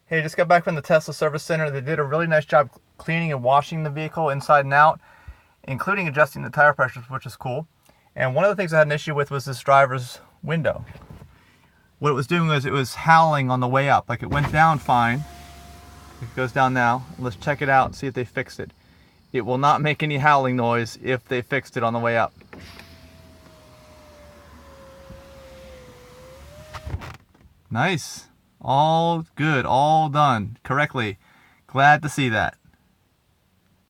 Hey, just got back from the Tesla service center. They did a really nice job cleaning and washing the vehicle inside and out, including adjusting the tire pressures, which is cool. And one of the things I had an issue with was this driver's window. What it was doing was it was howling on the way up. Like, it went down fine. It goes down now. Let's check it out and see if they fixed it. It will not make any howling noise if they fixed it on the way up. Nice. All good. All done correctly. Glad to see that.